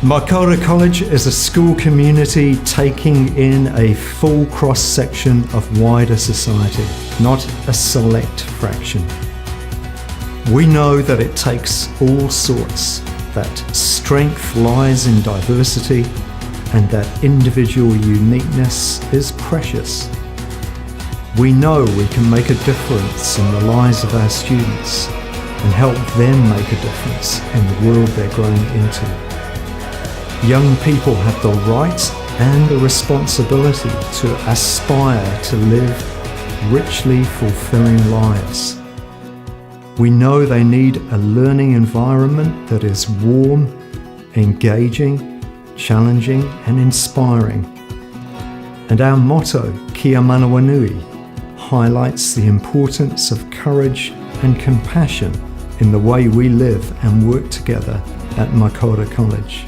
Makoura College is a school community taking in a full cross-section of wider society, not a select fraction. We know that it takes all sorts, that strength lies in diversity, and that individual uniqueness is precious. We know we can make a difference in the lives of our students and help them make a difference in the world they're growing into. Young people have the right and the responsibility to aspire to live richly fulfilling lives. We know they need a learning environment that is warm, engaging, challenging and inspiring. And our motto, Kia Manawa Nui, highlights the importance of courage and compassion in the way we live and work together at Makoura College.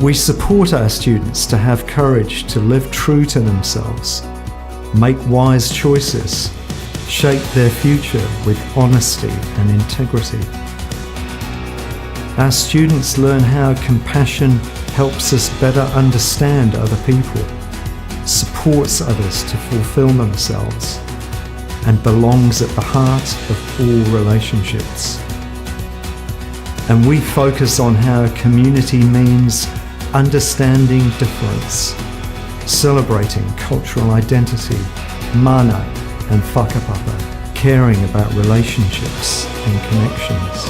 We support our students to have courage to live true to themselves, make wise choices, shape their future with honesty and integrity. Our students learn how compassion helps us better understand other people, supports others to fulfill themselves, and belongs at the heart of all relationships. And we focus on how community means understanding difference, celebrating cultural identity, mana and whakapapa, caring about relationships and connections.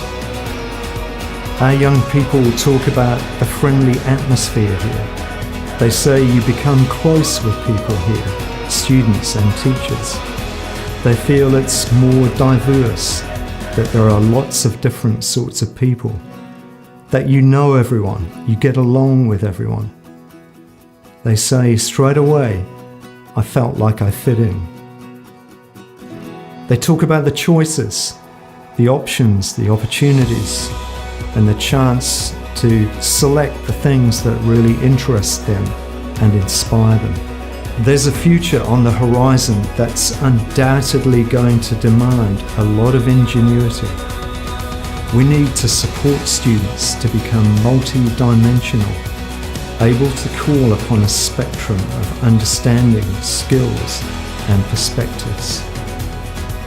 Our young people talk about the friendly atmosphere here. They say you become close with people here, students and teachers. They feel it's more diverse, that there are lots of different sorts of people, that you know everyone, you get along with everyone. They say straight away, I felt like I fit in. They talk about the choices, the options, the opportunities, and the chance to select the things that really interest them and inspire them. There's a future on the horizon that's undoubtedly going to demand a lot of ingenuity. We need to support students to become multi-dimensional, able to call upon a spectrum of understanding, skills and perspectives.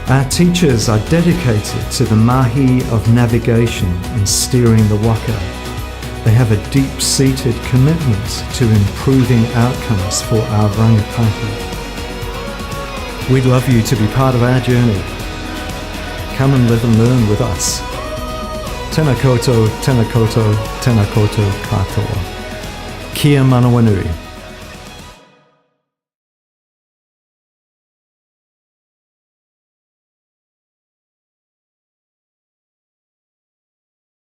Our teachers are dedicated to the mahi of navigation and steering the waka. They have a deep-seated commitment to improving outcomes for our rangatahi. We'd love you to be part of our journey. Come and live and learn with us. Tēnā koutou, tēnā koutou, tēnā koutou katoa. Kia manawa nui.